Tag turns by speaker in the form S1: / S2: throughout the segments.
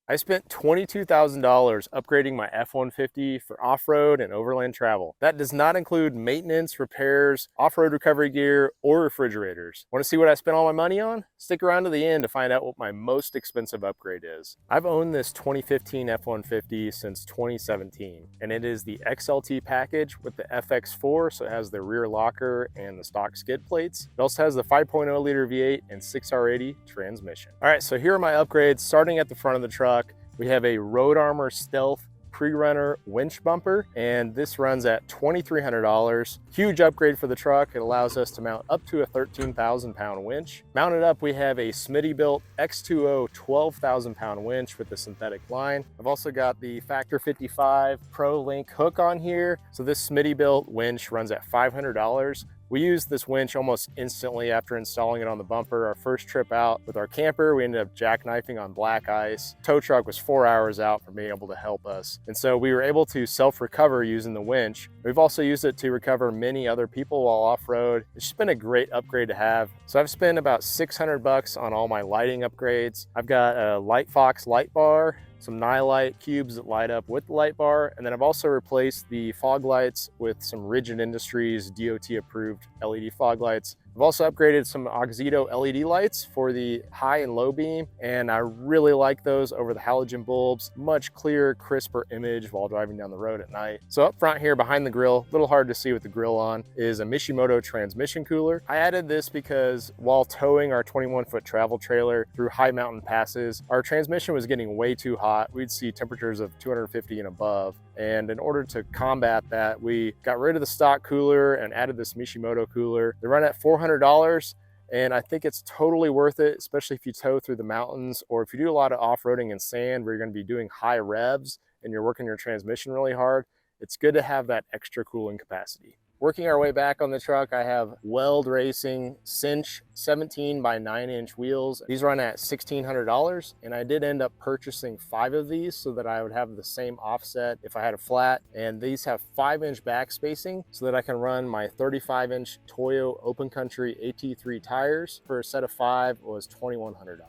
S1: I spent $22,000 upgrading my F-150 for off-road and overland travel. That does not include maintenance, repairs, off-road recovery gear, or refrigerators. Want to see what I spent all my money on? Stick around to the end to find out what my most expensive upgrade is. I've owned this 2015 F-150 since 2017, and it is the XLT package with the FX4, so it has the rear locker and the stock skid plates. It also has the 5.0 liter V8 and 6R80 transmission. All right, so here are my upgrades. Starting at the front of the truck, we have a Road Armor Stealth pre-runner winch bumper, and this runs at $2,300. Huge upgrade for the truck. It allows us to mount up to a 13,000 pound winch. Mounted up, we have a Smitty built X2O 12,000 pound winch with the synthetic line. I've also got the Factor 55 Pro Link hook on here. So this Smitty built winch runs at $500. We used this winch almost instantly after installing it on the bumper. Our first trip out with our camper, we ended up jackknifing on black ice. Tow truck was 4 hours out from being able to help us. And so we were able to self-recover using the winch. We've also used it to recover many other people while off-road. It's just been a great upgrade to have. So I've spent about $600 on all my lighting upgrades. I've got a Lightfox light bar, some Nightlight cubes that light up with the light bar, and then I've also replaced the fog lights with some Rigid Industries DOT approved LED fog lights. I've also upgraded some Oxito LED lights for the high and low beam, and I really like those over the halogen bulbs. Much clearer, crisper image while driving down the road at night. So up front here behind the grill, a little hard to see with the grill on, is a Mishimoto transmission cooler. I added this because while towing our 21-foot travel trailer through high mountain passes, our transmission was getting way too hot. We'd see temperatures of 250 and above. And in order to combat that, we got rid of the stock cooler and added this Mishimoto cooler. They run at $400, and I think it's totally worth it, especially if you tow through the mountains or if you do a lot of off-roading in sand where you're going to be doing high revs and you're working your transmission really hard. It's good to have that extra cooling capacity. Working our way back on the truck, I have Weld Racing Cinch 17 by 9-inch wheels. These run at $1,600, and I did end up purchasing 5 of these so that I would have the same offset if I had a flat. And these have 5-inch back spacing so that I can run my 35-inch Toyo Open Country AT3 tires. For a set of 5 was $2,100.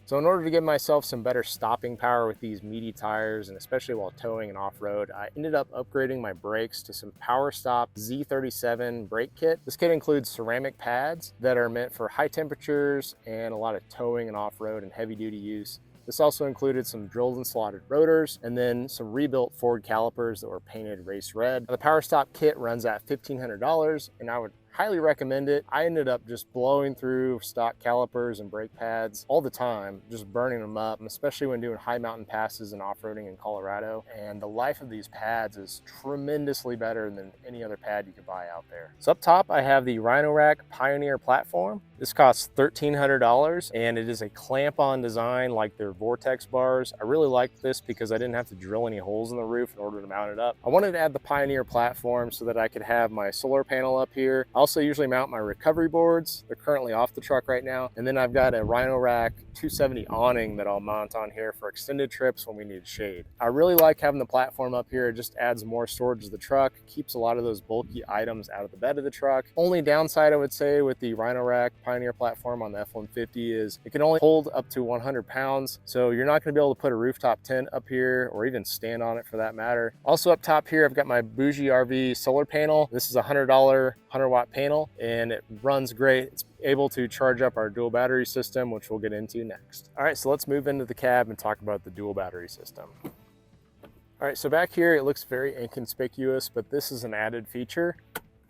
S1: So in order to give myself some better stopping power with these meaty tires, and especially while towing and off-road, I ended up upgrading my brakes to some PowerStop Z37 brake kit. This kit includes ceramic pads that are meant for high temperatures and a lot of towing and off-road and heavy-duty use. This also included some drilled and slotted rotors and then some rebuilt Ford calipers that were painted race red. The PowerStop kit runs at $1,500, and I would highly recommend it. I ended up just blowing through stock calipers and brake pads all the time, just burning them up, especially when doing high mountain passes and off-roading in Colorado. And the life of these pads is tremendously better than any other pad you could buy out there. So up top, I have the Rhino-Rack Pioneer platform. This costs $1,300, and it is a clamp-on design like their Vortex bars. I really liked this because I didn't have to drill any holes in the roof in order to mount it up. I wanted to add the Pioneer platform so that I could have my solar panel up here. I also usually mount my recovery boards. They're currently off the truck right now. And then I've got a Rhino-Rack 270 awning that I'll mount on here for extended trips when we need shade. I really like having the platform up here. It just adds more storage to the truck, keeps a lot of those bulky items out of the bed of the truck. Only downside I would say with the Rhino-Rack Pioneer platform on the F-150 is it can only hold up to 100 pounds. So you're not gonna be able to put a rooftop tent up here or even stand on it for that matter. Also up top here, I've got my Bougie RV solar panel. This is a $100 100-watt panel, and it runs great. It's able to charge up our dual battery system, which we'll get into next. All right, so let's move into the cab and talk about the dual battery system. All right, so back here, it looks very inconspicuous, but this is an added feature,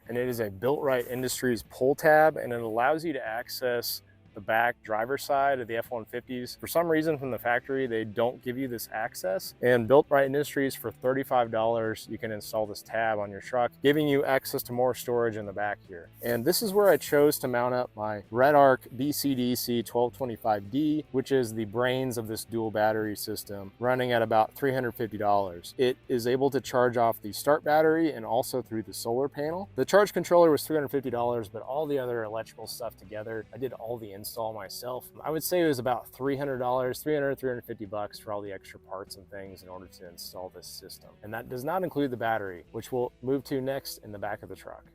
S1: and it is a Built-Right Industries pull tab, and it allows you to access the back driver's side of the F-150s. For some reason from the factory, they don't give you this access. And Built-Right Industries, for $35, you can install this tab on your truck, giving you access to more storage in the back here. And this is where I chose to mount up my RedArc BCDC 1225D, which is the brains of this dual battery system, running at about $350. It is able to charge off the start battery and also through the solar panel. The charge controller was $350, but all the other electrical stuff together, I did all the install myself. I would say it was about $300, $350 for all the extra parts and things in order to install this system. And that does not include the battery, which we'll move to next in the back of the truck.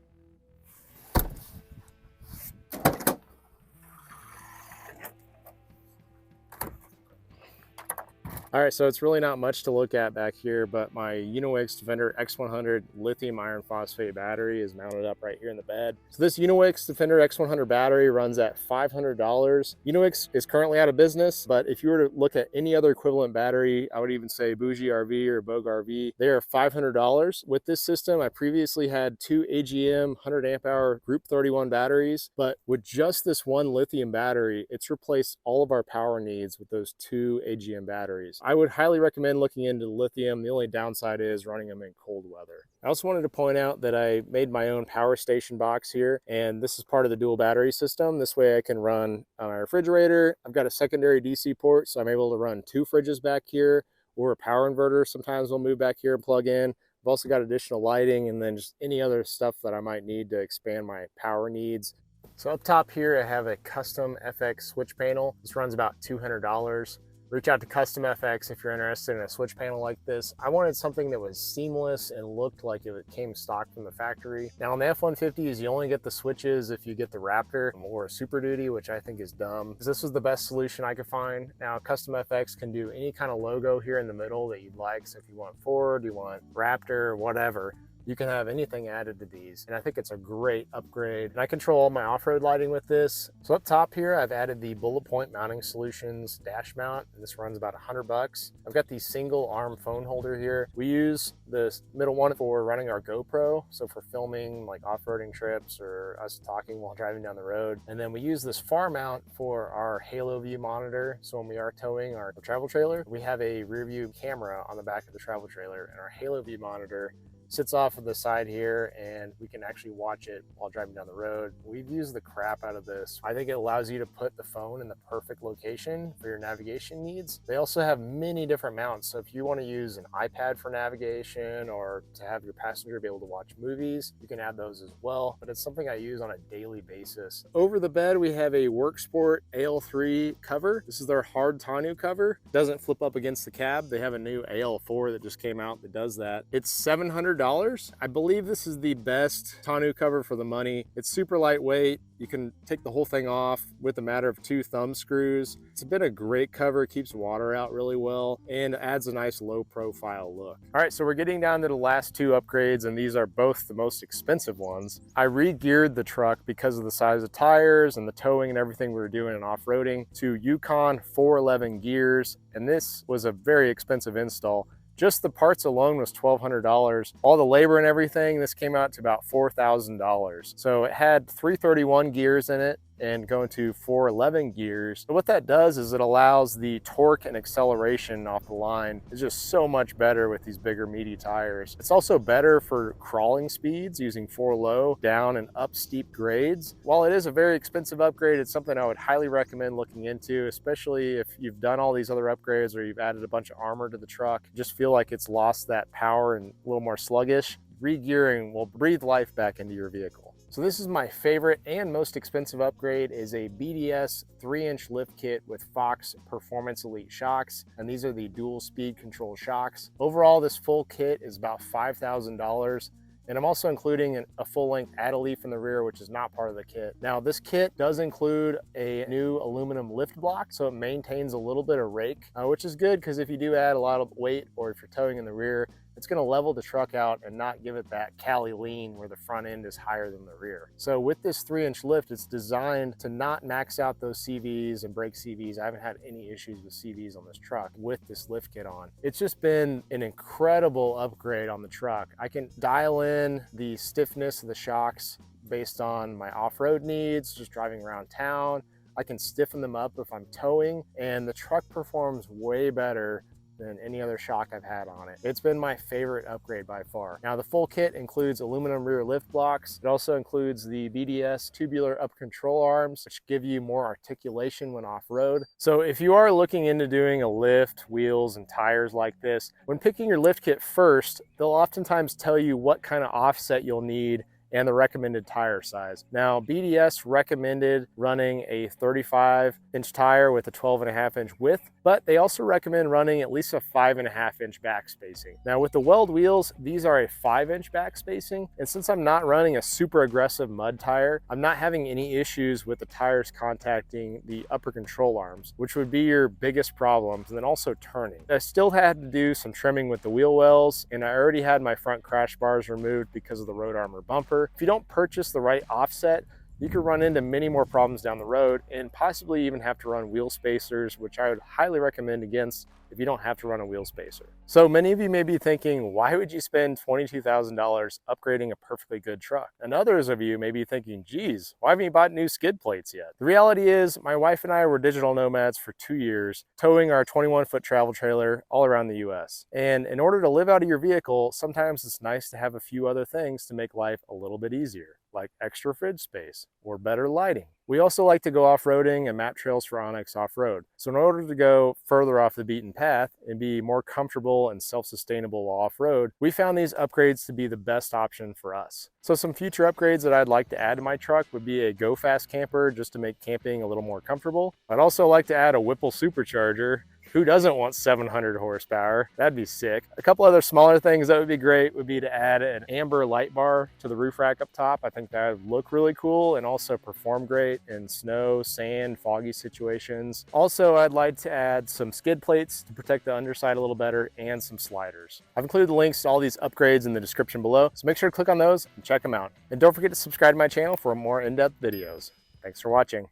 S1: All right, so it's really not much to look at back here, but my Unix Defender X100 lithium iron phosphate battery is mounted up right here in the bed. So this Unix Defender X100 battery runs at $500. Unix is currently out of business, but if you were to look at any other equivalent battery, I would even say Bougie RV or Bogue RV, they are $500. With this system, I previously had two AGM 100 amp hour Group 31 batteries, but with just this one lithium battery, it's replaced all of our power needs with those two AGM batteries. I would highly recommend looking into lithium. The only downside is running them in cold weather. I also wanted to point out that I made my own power station box here, and this is part of the dual battery system. This way I can run my refrigerator. I've got a secondary DC port, so I'm able to run two fridges back here, or a power inverter. Sometimes we'll move back here and plug in. I've also got additional lighting and then just any other stuff that I might need to expand my power needs. So up top here, I have a custom FX switch panel. This runs about $200. Reach out to Custom FX if you're interested in a switch panel like this. I wanted something that was seamless and looked like it came stock from the factory. Now on the F150s, you only get the switches if you get the Raptor or a Super Duty, which I think is dumb. This was the best solution I could find. Now Custom FX can do any kind of logo here in the middle that you'd like. So if you want Ford, you want Raptor, whatever, you can have anything added to these. And I think it's a great upgrade. And I control all my off-road lighting with this. So up top here, I've added the Bullet Point Mounting Solutions dash mount. And this runs about $100. I've got the single arm phone holder here. We use this middle one for running our GoPro. So for filming like off-roading trips or us talking while driving down the road. And then we use this far mount for our halo view monitor. So when we are towing our travel trailer, we have a rear view camera on the back of the travel trailer, and our halo view monitor sits off of the side here, and we can actually watch it while driving down the road. We've used the crap out of this. I think it allows you to put the phone in the perfect location for your navigation needs. They also have many different mounts. So if you want to use an iPad for navigation or to have your passenger be able to watch movies, you can add those as well. But it's something I use on a daily basis. Over the bed, we have a WorkSport AL3 cover. This is their hard tonneau cover. It doesn't flip up against the cab. They have a new AL4 that just came out that does that. It's $700. I believe this is the best tonneau cover for the money. It's super lightweight. You can take the whole thing off with a matter of 2 thumb screws. It's been a great cover. It keeps water out really well and adds a nice low profile look. All right, so we're getting down to the last 2 upgrades, and these are both the most expensive ones. I re-geared the truck because of the size of tires and the towing and everything we were doing in off-roading to Yukon 411 gears, and this was a very expensive install. Just the parts alone was $1,200. All the labor and everything, this came out to about $4,000. So it had 331 gears in it and going to 411 gears. But what that does is it allows the torque and acceleration off the line is just so much better with these bigger meaty tires. It's also better for crawling speeds using 4 low, down and up steep grades. While it is a very expensive upgrade, it's something I would highly recommend looking into, especially if you've done all these other upgrades or you've added a bunch of armor to the truck. Just feel like it's lost that power and a little more sluggish. Re-gearing will breathe life back into your vehicle. So this is my favorite and most expensive upgrade, is a BDS 3-inch lift kit with Fox Performance Elite shocks, and these are the dual speed control shocks. Overall, this full kit is about $5,000. And I'm also including a full-length add-a leaf in the rear, which is not part of the kit. Now, this kit does include a new aluminum lift block, so it maintains a little bit of rake, which is good because if you do add a lot of weight or if you're towing in the rear, it's going to level the truck out and not give it that Cali lean where the front end is higher than the rear. So with this 3-inch lift, it's designed to not max out those CVs and break CVs. I haven't had any issues with CVs on this truck with this lift kit on. It's just been an incredible upgrade on the truck. I can dial in the stiffness of the shocks based on my off-road needs, just driving around town. I can stiffen them up if I'm towing, and the truck performs way better than any other shock I've had on it. It's been my favorite upgrade by far. Now the full kit includes aluminum rear lift blocks. It also includes the BDS tubular up control arms, which give you more articulation when off-road. So if you are looking into doing a lift, wheels, and tires like this, when picking your lift kit first, they'll oftentimes tell you what kind of offset you'll need and the recommended tire size. Now, BDS recommended running a 35-inch tire with a 12.5-inch width, but they also recommend running at least a 5.5-inch back spacing. Now, with the Weld wheels, these are a 5-inch back spacing, and since I'm not running a super aggressive mud tire, I'm not having any issues with the tires contacting the upper control arms, which would be your biggest problems, and then also turning. I still had to do some trimming with the wheel wells, and I already had my front crash bars removed because of the road armor bumper. If you don't purchase the right offset, you could run into many more problems down the road and possibly even have to run wheel spacers, which I would highly recommend against if you don't have to run a wheel spacer. So many of you may be thinking, why would you spend $22,000 upgrading a perfectly good truck? And others of you may be thinking, geez, why haven't you bought new skid plates yet? The reality is, my wife and I were digital nomads for 2 years, towing our 21-foot travel trailer all around the US. And in order to live out of your vehicle, sometimes it's nice to have a few other things to make life a little bit easier, like extra fridge space or better lighting. We also like to go off-roading and map trails for Onyx off-road. So in order to go further off the beaten path and be more comfortable and self-sustainable while off-road, we found these upgrades to be the best option for us. So some future upgrades that I'd like to add to my truck would be a Go Fast camper, just to make camping a little more comfortable. I'd also like to add a Whipple supercharger. Who doesn't want 700 horsepower? That'd be sick. A couple other smaller things that would be great would be to add an amber light bar to the roof rack up top. I think that would look really cool and also perform great in snow, sand, foggy situations. Also, I'd like to add some skid plates to protect the underside a little better and some sliders. I've included the links to all these upgrades in the description below, so make sure to click on those and check them out. And don't forget to subscribe to my channel for more in-depth videos. Thanks for watching.